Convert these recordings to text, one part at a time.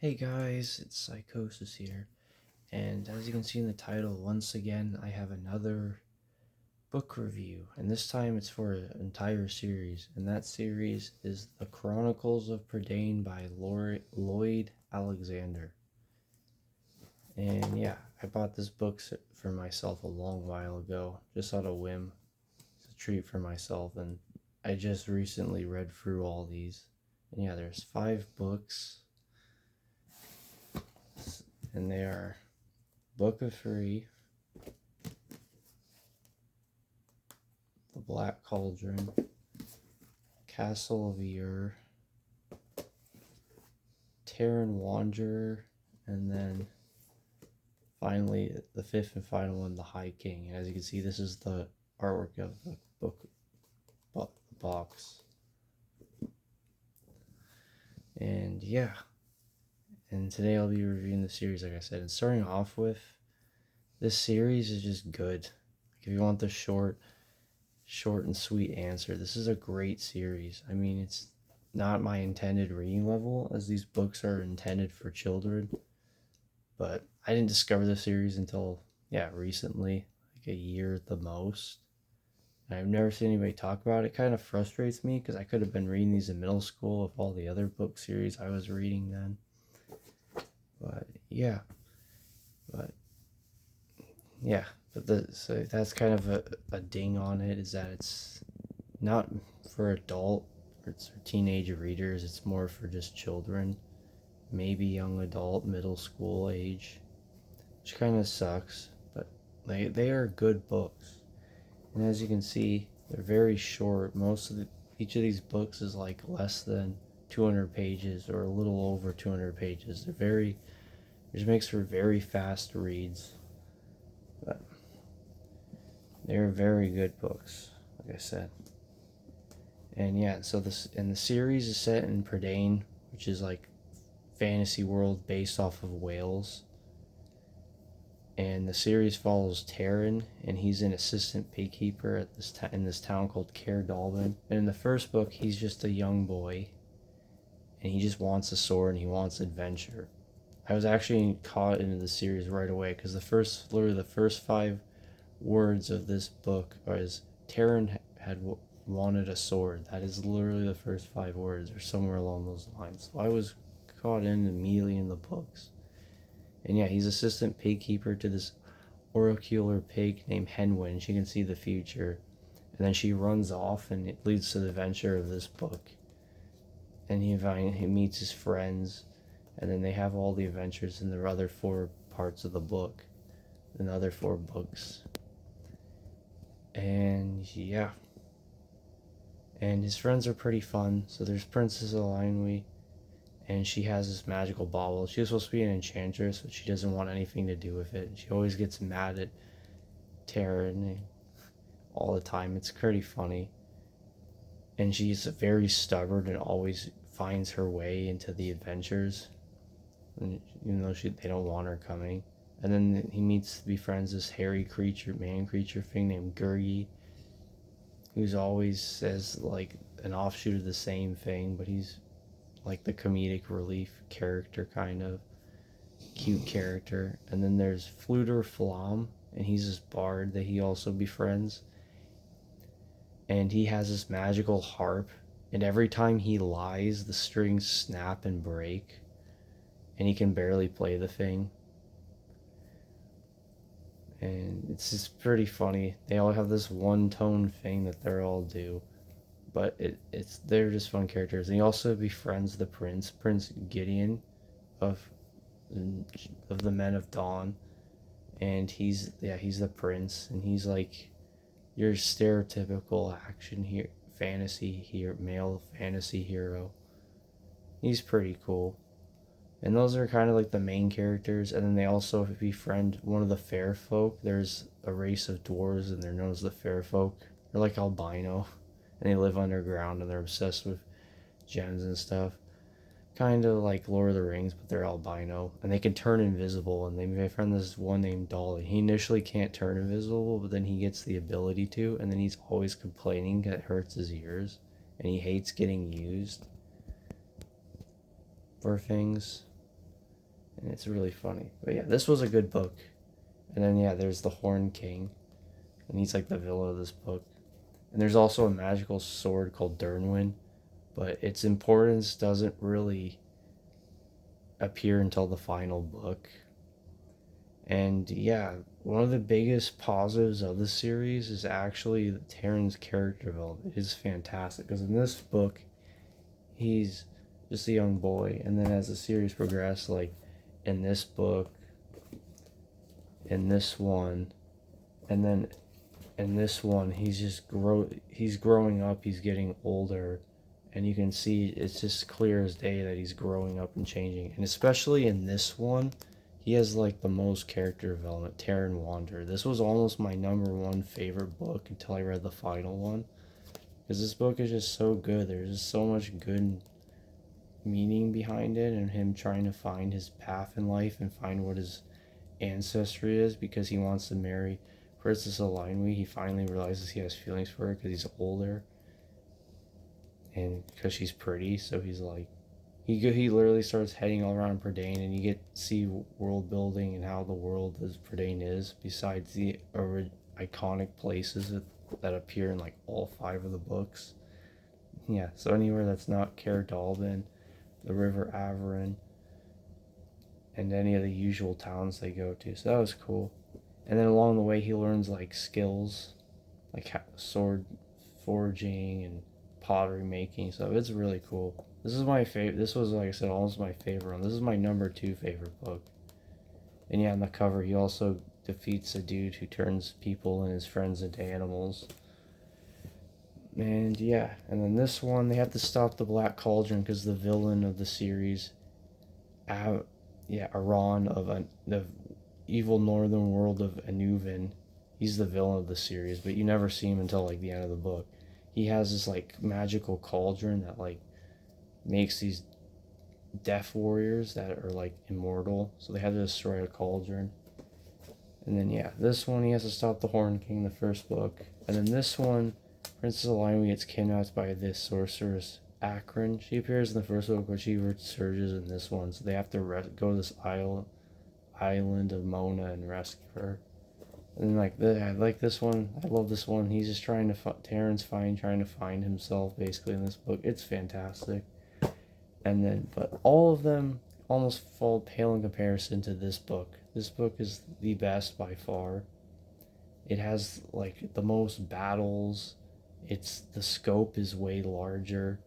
Hey guys, it's Psychosis here, and as you can see in the title, once again I have another book review, and this time it's for an entire series, and that series is The Chronicles of Prydain by Lloyd Alexander. And yeah, I bought this book for myself a long while ago, just out of whim. It's a treat for myself, and I just recently read through all these. And yeah, there's 5 books, and they are Book of Three, The Black Cauldron, Castle of Ur, Terran Wanderer, and then finally the 5th and final one, The High King. And as you can see, this is the artwork of the box. And yeah, and today I'll be reviewing the series, like I said. And starting off with, this series is just good. Like if you want the short and sweet answer, this is a great series. I mean, it's not my intended reading level, as these books are intended for children, but I didn't discover the series until recently, like a year at the most. And I've never seen anybody talk about it. It kind of frustrates me because I could have been reading these in middle school with all the other book series I was reading then. But yeah, but yeah, so that's kind of a ding on it, is that it's not for adult or teenage readers. It's more for just children, maybe young adult, middle school age, which kind of sucks. But they are good books, and as you can see, they're very short. Each of these books is like less than 200 pages or a little over 200 pages. Which makes for very fast reads. But they're very good books, like I said. And yeah, so the series is set in Prydain, which is like fantasy world based off of Wales. And the series follows Terran, and he's an assistant pigkeeper at in this town called Caer Dallben. And in the first book, he's just a young boy, and he just wants a sword and he wants adventure. I was actually caught into the series right away because literally the first 5 words of this book is Terran had wanted a sword. That is literally the first 5 words, or somewhere along those lines. So I was caught in immediately in the books. And yeah, he's assistant pigkeeper to this oracular pig named Henwin. She can see the future. And then she runs off, and it leads to the adventure of this book. And he meets his friends, and then they have all the adventures in the other 4 parts of the book, in the other 4 books. And yeah. And his friends are pretty fun. So there's Princess Elinwe, and she has this magical bauble. She was supposed to be an enchantress, but she doesn't want anything to do with it. She always gets mad at Terran all the time. It's pretty funny. And she's very stubborn and always finds her way into the adventures, even though they don't want her coming. And then he befriends this hairy man creature thing named Gurgi, who's always says like an offshoot of the same thing, but he's like the comedic relief character, kind of cute character. And then there's Fluter Flam, and he's this bard that he also befriends, and he has this magical harp, and every time he lies, the strings snap and break, and he can barely play the thing. And it's just pretty funny. They all have this one tone thing that they're all do, but they're just fun characters. And he also befriends the Prince Gideon of the Men of Dawn, and he's the prince, and he's like your stereotypical male fantasy hero. He's pretty cool. And those are kind of like the main characters. And then they also befriend one of the fair folk. There's a race of dwarves, and they're known as the fair folk. They're like albino, and they live underground, and they're obsessed with gems and stuff. Kind of like Lord of the Rings, but they're albino, and they can turn invisible. And they befriend this one named Dolly. He initially can't turn invisible, but then he gets the ability to, and then he's always complaining that it hurts his ears, and he hates getting used for things. and it's really funny. But yeah, this was a good book. And then yeah, there's the Horn King, and he's like the villain of this book. And there's also a magical sword called Dernwin, but its importance doesn't really appear until the final book. And yeah, one of the biggest positives of the series is actually Taryn's character development. It is fantastic because in this book, he's just a young boy, and then as the series progresses, like in this book, in this one, and then in this one, he's growing up, he's getting older, and you can see it's just clear as day that he's growing up and changing. And especially in this one, he has like the most character development. Taran Wander. This was almost my number one favorite book until I read the final one, because this book is just so good. There's just so much good meaning behind it, and him trying to find his path in life and find what his ancestry is, because he wants to marry Princess Elinwe. He finally realizes he has feelings for her because he's older and because she's pretty. So he's like, he literally starts heading all around Prydain, and you get to see world building and how the world as Prydain is, besides the iconic places that appear in like all 5 of the books. Yeah, so anywhere that's not Caer Dallben, the River Averin, and any of the usual towns they go to. So that was cool. And then along the way, he learns like skills, like sword forging and pottery making. So it's really cool. This is my favorite. This was, like I said, almost my favorite one. This is my number 2 favorite book. And yeah, on the cover, he also defeats a dude who turns people and his friends into animals. And yeah, and then this one, they have to stop the Black Cauldron because the villain of the series, Aran of the evil northern world of Anuvin, he's the villain of the series, but you never see him until like the end of the book. He has this like magical cauldron that like makes these death warriors that are like immortal, so they have to destroy a cauldron. And then yeah, this one he has to stop the Horn King, the first book. And then this one, Princess Elinwe gets kidnapped by this sorceress Akron. She appears in the first book, but she resurges in this one, so they have to go to this island of Mona and rescue her. And like I like this one. I love this one. He's just trying to trying to find himself basically in this book. It's fantastic. And then, but all of them almost fall pale in comparison to this book. This book is the best by far. It has like the most battles. The scope is way larger.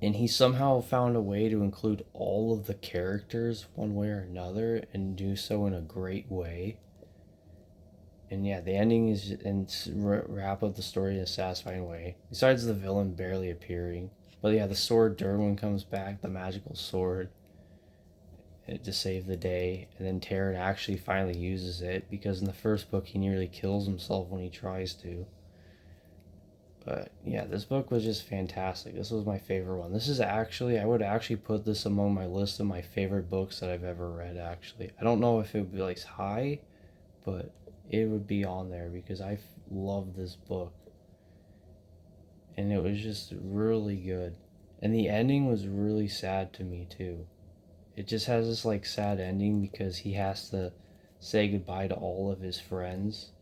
And he somehow found a way to include all of the characters one way or another and do so in a great way. And yeah, the ending is and wrap up the story in a satisfying way. Besides the villain barely appearing, but yeah, the sword Derwin comes back, the magical sword, to save the day, and then Taran actually finally uses it, because in the first book he nearly kills himself when he tries to. But yeah, this book was just fantastic. This was my favorite one. This is actually, I would actually put this among my list of my favorite books that I've ever read, actually. I don't know if it would be like high, but it would be on there because I love this book. And it was just really good. And the ending was really sad to me too. It just has this like sad ending because he has to say goodbye to all of his friends.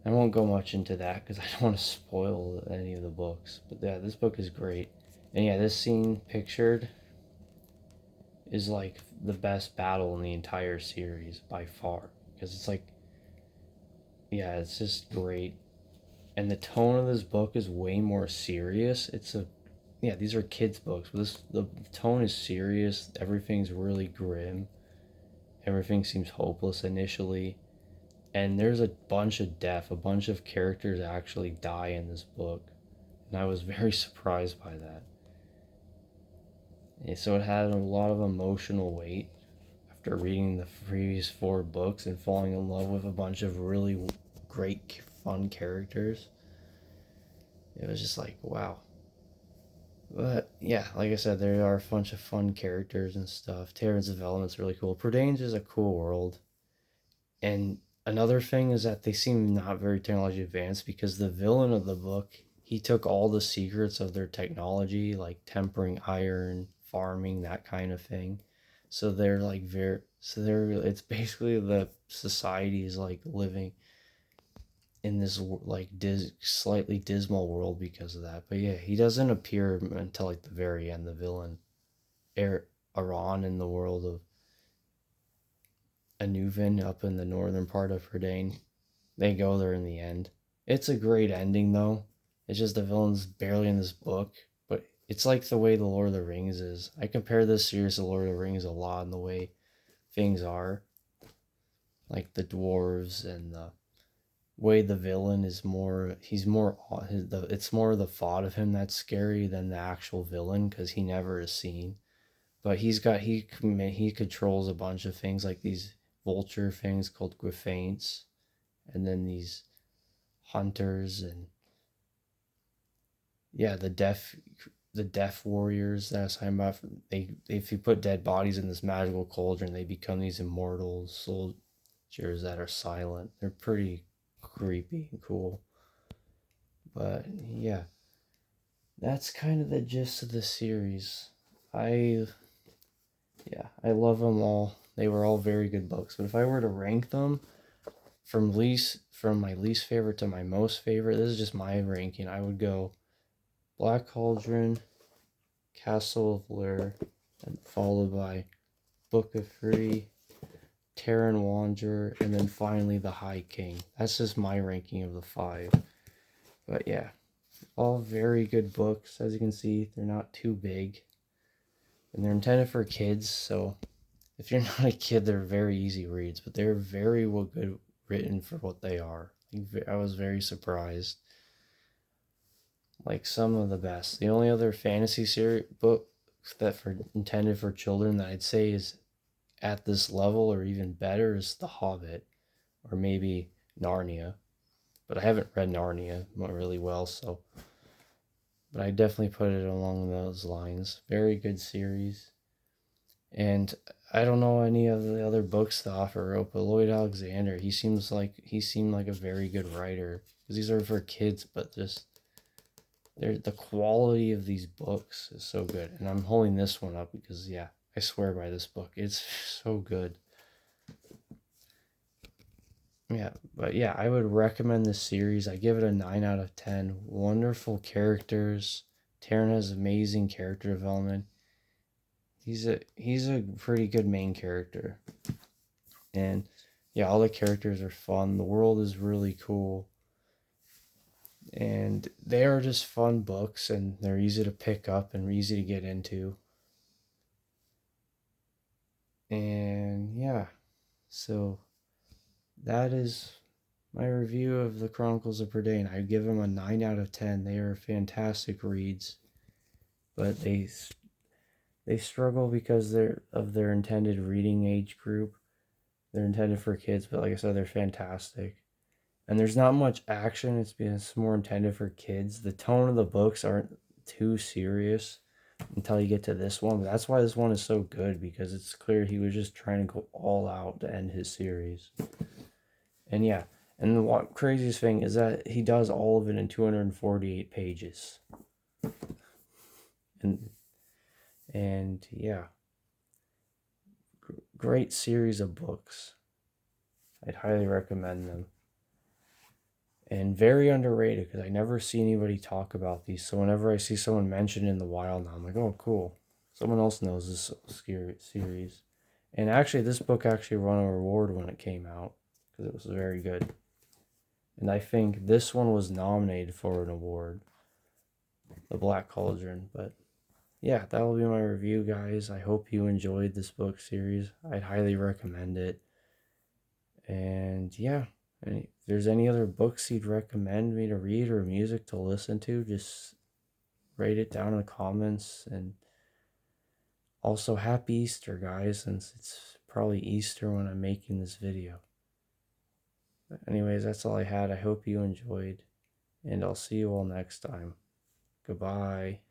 I won't go much into that because I don't want to spoil any of the books. But yeah, this book is great. And yeah, this scene pictured is like the best battle in the entire series by far. Because it's like, yeah, it's just great. And the tone of this book is way more serious. These are kids' books, but the tone is serious. Everything's really grim. Everything seems hopeless initially. And there's a bunch of death. A bunch of characters actually die in this book. And I was very surprised by that. And so it had a lot of emotional weight after reading the previous 4 books and falling in love with a bunch of really great, fun characters. It was just like, wow. But yeah, like I said, there are a bunch of fun characters and stuff. Taran's development's really cool. Prydain's is a cool world. And another thing is that they seem not very technology advanced, because the villain of the book, he took all the secrets of their technology, like tempering iron, farming, that kind of thing. So they're like it's basically the society is like living in this like slightly dismal world because of that. But yeah, he doesn't appear until like the very end. The villain, Iran, in the world of Anuvan up in the northern part of Prydain. They go there in the end. It's a great ending though. It's just the villain's barely in this book, but it's like the way the Lord of the Rings is. I compare this series to Lord of the Rings a lot in the way things are, like the dwarves and the way the villain is more. He's more. It's more the thought of him that's scary than the actual villain because he never is seen. But he controls a bunch of things like these vulture things called griffaints, and then these hunters, and yeah, the deaf warriors that I was talking about. They if you put dead bodies in this magical cauldron, they become these immortal soldiers that are silent. They're pretty creepy and cool. But yeah, that's kind of the gist of the series. I I love them all. They were all very good books. But if I were to rank them from my least favorite to my most favorite, this is just my ranking. I would go Black Cauldron, Castle of Lure, and followed by Book of Free, Terran Wanderer, and then finally The High King. That's just my ranking of the 5. But yeah, all very good books. As you can see, they're not too big. And they're intended for kids, so if you're not a kid, they're very easy reads, but they're very well good written for what they are. I was very surprised. Like some of the best. The only other fantasy series book that for intended for children that I'd say is at this level or even better is The Hobbit, or maybe Narnia. But I haven't read Narnia really well, so. But I definitely put it along those lines. Very good series. And I don't know any of the other books the author wrote, but Lloyd Alexander, he seemed like a very good writer. Because these are for kids, but just the quality of these books is so good. And I'm holding this one up because yeah, I swear by this book. It's so good. Yeah, but yeah, I would recommend this series. I give it a 9 out of 10. Wonderful characters. Taran has amazing character development. He's a pretty good main character. And yeah, all the characters are fun. The world is really cool. And they are just fun books, and they're easy to pick up and easy to get into. And yeah, so that is my review of the Chronicles of Prydain. I give them a 9 out of 10. They are fantastic reads, but they struggle because they're of their intended reading age group. They're intended for kids, but like I said, they're fantastic. And there's not much action. It's more intended for kids. The tone of the books aren't too serious until you get to this one. But that's why this one is so good, because it's clear he was just trying to go all out to end his series. And yeah, and the craziest thing is that he does all of it in 248 pages. And yeah, great series of books. I'd highly recommend them. And very underrated because I never see anybody talk about these. So whenever I see someone mentioned in the wild now, I'm like, oh, cool. Someone else knows this series. And actually, this book actually won a reward when it came out because it was very good. And I think this one was nominated for an award, The Black Cauldron. But yeah, that will be my review, guys. I hope you enjoyed this book series. I'd highly recommend it. And yeah. And if there's any other books you'd recommend me to read or music to listen to, just write it down in the comments. And also, happy Easter, guys, since it's probably Easter when I'm making this video. But anyways, that's all I had. I hope you enjoyed, and I'll see you all next time. Goodbye.